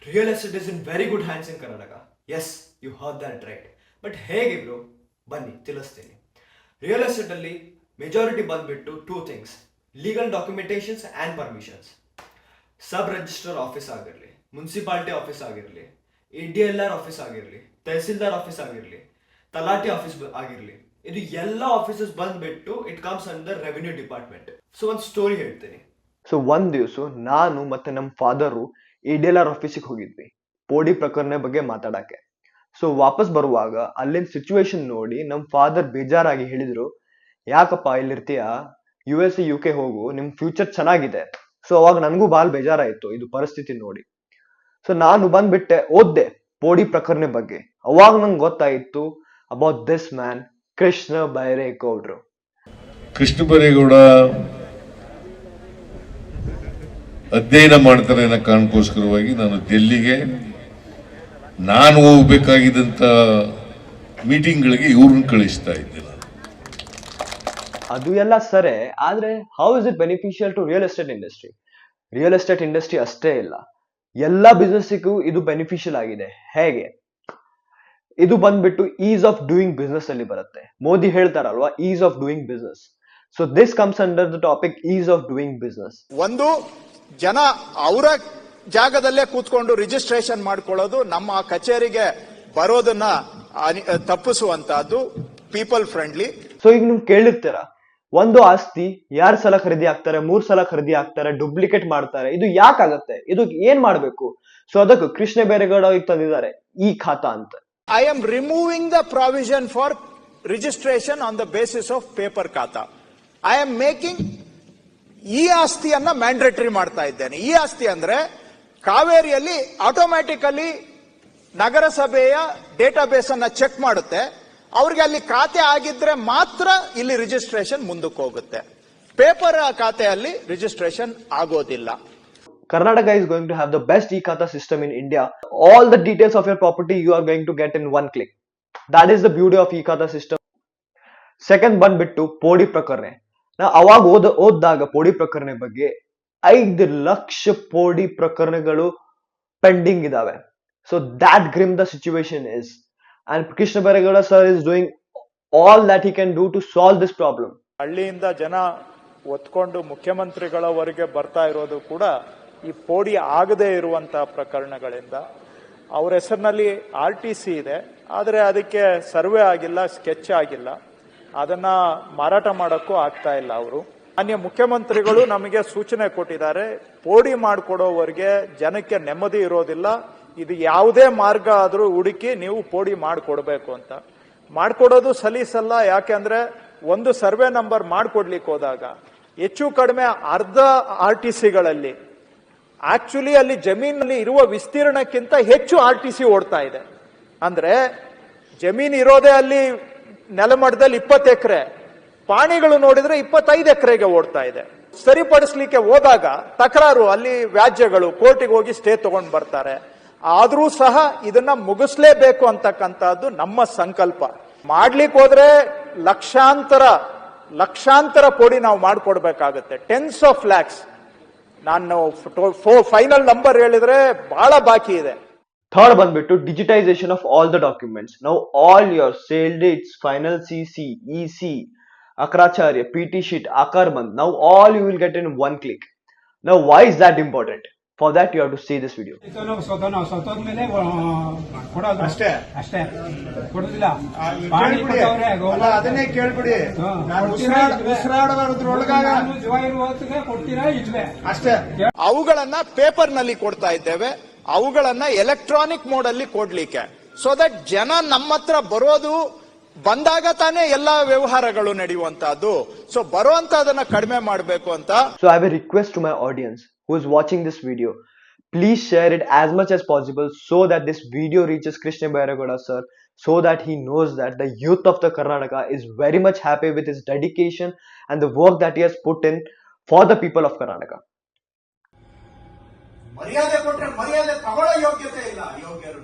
Real estate is in very good hands in Karnataka. Yes, you heard that right. But ಹೇಗೆ bro ಬನ್ನಿ ತಿಳಿಸ್ತೀನಿ. Real ಎಸ್ಟೇಟಲ್ಲಿ majority ಬಂದ್ಬಿಟ್ಟು two things: legal documentations and permissions. Sub register office ಆಗಿರಲಿ, municipality office ಆಗಿರಲಿ, ADLR office ಆಗಿರಲಿ, tahsildar office ಆಗಿರಲಿ, ತಲಾಟಿ office ಆಗಿರಲಿ, ಇದು ಎಲ್ಲ ಆಫೀಸಸ್ ಬಂದ್ಬಿಟ್ಟು it comes under revenue department. So ಒಂದು ಸ್ಟೋರಿ ಹೇಳ್ತೀನಿ. ಸೊ ಒಂದ್ ದಿವಸ ನಾನು ಮತ್ತೆ ನಮ್ಮ ಫಾದರು ADLR ಆಫೀಸಿಗೆ ಹೋಗಿದ್ವಿ ಪೋಡಿ ಪ್ರಕರಣ ಬಗ್ಗೆ ಮಾತಾಡಕ್ಕೆ. ಸೊ ವಾಪಸ್ ಬರುವಾಗ ಅಲ್ಲಿನ ಸಿಚುವೇಶನ್ ನೋಡಿ ನಮ್ ಫಾದರ್ ಬೇಜಾರಾಗಿ ಹೇಳಿದ್ರು, ಯಾಕಪ್ಪ ಇಲ್ಲಿರ್ತೀಯ, US UK ಹೋಗು, ನಿಮ್ ಫ್ಯೂಚರ್ ಚೆನ್ನಾಗಿದೆ. ಸೊ ಅವಾಗ ನನ್ಗೂ ಬಾಲ್ ಬೇಜಾರಾಯ್ತು ಇದು ಪರಿಸ್ಥಿತಿ ನೋಡಿ. ಸೊ ನಾನು ಬಂದ್ಬಿಟ್ಟೆ ಓದ್ದೆ ಪೋಡಿ ಪ್ರಕರಣ ಬಗ್ಗೆ. ಅವಾಗ ನಂಗೆ ಗೊತ್ತಾಯ್ತು ಅಬೌಟ್ ದಿಸ್ ಮ್ಯಾನ್, ಕೃಷ್ಣ ಬೈರೇಗೌಡ್ರು. ಕೃಷ್ಣ ಬೈರೇಗೌಡ ಅಧ್ಯಯನ ಮಾಡ್ತಾರೆ ಅನ್ನೋ ಕಾರಣಕ್ಕೋಸ್ಕರವಾಗಿ ನಾನು ಡೆಲ್ಲಿಗೆ ನಾನು ಹೋಗ್ಬೇಕಾಗಿದ್ದಂತ ಮೀಟಿಂಗ್ಗಳಿಗೆ ಇವ್ರನ್ನ ಕಳಿಸ್ತಾ ಇದ್ದೆ. ಅದು ಎಲ್ಲ ಸರಿ, ಆದ್ರೆ how is it beneficial to real estate industry? Real estate industry ಅಷ್ಟೇ ಇಲ್ಲ, ಎಲ್ಲ ಬಿಸ್ನೆಸ್ಗೂ ಇದು ಬೆನಿಫಿಷಿಯಲ್ ಆಗಿದೆ. ಹೇಗೆ? ಇದು ಬಂದ್ಬಿಟ್ಟು ಈಸ್ ಆಫ್ ಡೂಯಿಂಗ್ ಬಿಸ್ನೆಸ್ ಅಲ್ಲಿ ಬರುತ್ತೆ. ಮೋದಿ ಹೇಳ್ತಾರಲ್ವಾ, ease of doing business. So this comes under the topic ease of doing business. ಒಂದು, ಜನ ಅವರ ಜಾಗದಲ್ಲೇ ಕೂತ್ಕೊಂಡು ರಿಜಿಸ್ಟ್ರೇಷನ್ ಮಾಡ್ಕೊಳ್ಳೋದು, ನಮ್ಮ ಕಚೇರಿಗೆ ಬರೋದನ್ನ ತಪ್ಪಿಸುವಂತಹದ್ದು, ಪೀಪಲ್ ಫ್ರೆಂಡ್ಲಿ. ಸೊ ಈಗ ನೀವು ಕೇಳಿರ್ತೀರ, ಒಂದು ಆಸ್ತಿ 2 ಸಲ ಖರೀದಿ ಆಗ್ತಾರೆ, 3 ಸಲ ಖರೀದಿ ಆಗ್ತಾರೆ, ಡೂಪ್ಲಿಕೇಟ್ ಮಾಡ್ತಾರೆ, ಇದು ಯಾಕಾಗತ್ತೆ, ಇದು ಏನ್ ಮಾಡ್ಬೇಕು? ಸೊ ಅದಕ್ಕೆ ಕೃಷ್ಣ ಬೈರೇಗೌಡ ಈಗ ತಂದಿದ್ದಾರೆ ಈ ಖಾತಾ ಅಂತ. I am removing the provision for registration on the basis of paper ಖಾತಾ. ಐ ಆಮ್ ಮೇಕಿಂಗ್ ಈ ಆಸ್ತಿಯನ್ನ ಮ್ಯಾಂಡೇಟರಿ ಮಾಡ್ತಾ ಇದ್ದೇನೆ. ಈ ಆಸ್ತಿ ಅಂದ್ರೆ ಕಾವೇರಿಯಲ್ಲಿ ಆಟೋಮ್ಯಾಟಿಕಲಿ ನಗರಸಭೆಯ ಡೇಟಾಬೇಸ್ ಅನ್ನ ಚೆಕ್ ಮಾಡುತ್ತೆ. ಅವ್ರಿಗೆ ಅಲ್ಲಿ ಖಾತೆ ಆಗಿದ್ರೆ ಮಾತ್ರ ಇಲ್ಲಿ ರಿಜಿಸ್ಟ್ರೇಷನ್ ಮುಂದಕ್ಕೆ ಹೋಗುತ್ತೆ. ಪೇಪರ್ ಖಾತೆಯಲ್ಲಿ ರಿಜಿಸ್ಟ್ರೇಷನ್ ಆಗೋದಿಲ್ಲ. Karnataka is going to have the best e-Khata system in India. All the details of your property you are going to get in one click. That is the beauty of e-Khata system. Second ಬಂದ್ಬಿಟ್ಟು ಪೋಡಿ ಪ್ರಕರಣ. ನಾ ಅವಾಗ ಓದಿದಾಗ ಪೋಡಿ ಪ್ರಕರಣ ಬಗ್ಗೆ 5 ಲಕ್ಷ ಪೋಡಿ ಪ್ರಕರಣಗಳು ಪೆಂಡಿಂಗ್ ಇದಾವೆ. So that grim the situation is. And Krishna Bairegowda sir is doing all that he can do to solve this problem. ಹಳ್ಳಿಯಿಂದ ಜನ ಒತ್ಕೊಂಡು ಮುಖ್ಯಮಂತ್ರಿಗಳವರೆಗೆ ಬರ್ತಾ ಇರೋದು ಕೂಡ ಈ ಪೋಡಿ ಆಗದೇ ಇರುವಂತಹ ಪ್ರಕರಣಗಳಿಂದ. ಅವ್ರ ಹೆಸರಿನಲ್ಲಿ RTC ಇದೆ, ಆದರೆ ಅದಕ್ಕೆ ಸರ್ವೆ ಆಗಿಲ್ಲ, ಸ್ಕೆಚ್ ಆಗಿಲ್ಲ, ಅದನ್ನ ಮಾರಾಟ ಮಾಡಕ್ಕೂ ಆಗ್ತಾ ಇಲ್ಲ. ಅವರು ಮಾನ್ಯ ಮುಖ್ಯಮಂತ್ರಿಗಳು ನಮಗೆ ಸೂಚನೆ ಕೊಟ್ಟಿದ್ದಾರೆ, ಪೋಡಿ ಮಾಡಿಕೊಡೋವರೆಗೆ ಜನಕ್ಕೆ ನೆಮ್ಮದಿ ಇರೋದಿಲ್ಲ, ಇದು ಯಾವುದೇ ಮಾರ್ಗ ಆದ್ರೂ ಹುಡುಕಿ ನೀವು ಪೋಡಿ ಮಾಡಿಕೊಡ್ಬೇಕು ಅಂತ. ಮಾಡಿಕೊಡೋದು ಸಲೀಸಲ್ಲ. ಯಾಕೆಂದ್ರೆ ಒಂದು ಸರ್ವೆ ನಂಬರ್ ಮಾಡಿಕೊಡ್ಲಿಕ್ಕೆ ಹೋದಾಗ ಹೆಚ್ಚು ಕಡಿಮೆ ಅರ್ಧ RTCಗಳಲ್ಲಿ ಆಕ್ಚುಲಿ ಅಲ್ಲಿ ಜಮೀನಲ್ಲಿ ಇರುವ ವಿಸ್ತೀರ್ಣಕ್ಕಿಂತ ಹೆಚ್ಚು RTC ಓಡ್ತಾ ಇದೆ. ಅಂದ್ರೆ ಜಮೀನು ಇರೋದೇ ಅಲ್ಲಿ ನೆಲಮಟ್ಟದಲ್ಲಿ 20 ಎಕರೆ, ಪಾಣಿಗಳು ನೋಡಿದ್ರೆ 25 ಎಕರೆಗೆ ಓಡ್ತಾ ಇದೆ. ಸರಿಪಡಿಸ್ಲಿಕ್ಕೆ ಹೋದಾಗ ತಕರಾರು, ಅಲ್ಲಿ ವ್ಯಾಜ್ಯಗಳು, ಕೋರ್ಟಿಗೆ ಹೋಗಿ ಸ್ಟೇ ತಗೊಂಡು ಬರ್ತಾರೆ. ಆದ್ರೂ ಸಹ ಇದನ್ನ ಮುಗಿಸ್ಲೇಬೇಕು ಅಂತಕ್ಕಂಥದ್ದು ನಮ್ಮ ಸಂಕಲ್ಪ. ಮಾಡ್ಲಿಕ್ಕೆ ಹೋದ್ರೆ ಲಕ್ಷಾಂತರ ಕೋಟಿ ನಾವು ಮಾಡ್ಕೊಡ್ಬೇಕಾಗತ್ತೆ, ಟೆನ್ಸ್ ಆಫ್ ಲ್ಯಾಕ್ಸ್. ನಾನು ಫೈನಲ್ ನಂಬರ್ ಹೇಳಿದ್ರೆ ಬಹಳ ಬಾಕಿ ಇದೆ. Third ಬಂದ್ಬಿಟ್ಟು digitization of all the documents. Now all your sale dates, final CC, EC, Akracharya, PT sheet, Akar month, now all you will get in one click. Now why is that important? For that you have to see this video. ಮೇಲೆ ಅಷ್ಟೇ ಕೊಡೋದಿಲ್ಲ. ಅದನ್ನೇ ಕೇಳ್ಬಿಡಿ, ಜೀವ ಇರುವ ಹೊತ್ತಿಗೆ ಕೊಡ್ತೀರಾ ಇಲ್ವೇ ಅಷ್ಟೇ. ಅವುಗಳನ್ನ ಪೇಪರ್ ನಲ್ಲಿ ಕೊಡ್ತಾ ಇದ್ದೇವೆ, ಅವುಗಳನ್ನ ಎಲೆಕ್ಟ್ರಾನಿಕ್ ಮೋಡ್ ಅಲ್ಲಿ ಕೊಡ್ಲಿಕ್ಕೆ. ಸೊ ದಟ್ ಜನ ನಮ್ಮ ಹತ್ರ ಬರೋದು, ಬಂದಾಗ ತಾನೇ ಎಲ್ಲಾ ವ್ಯವಹಾರಗಳು ನಡೆಯುವಂತಹದ್ದು. ಸೊ ಬರುವಂತಹದನ್ನ ಕಡಿಮೆ ಮಾಡಬೇಕು ಅಂತ. So I have a request to my audience who is watching this video. Please share it as much as possible so that this video reaches Krishna Bairegowda sir, so that he knows that the youth of the Karnataka is very much happy with his dedication and the work that he has put in for the people of Karnataka. ಮರ್ಯಾದೆ ಕೊಟ್ರೆ ಮರ್ಯಾದೆ ತಗೊಳ್ಳೋ ಯೋಗ್ಯತೆ ಇಲ್ಲ ಯೋಗ್ಯರು.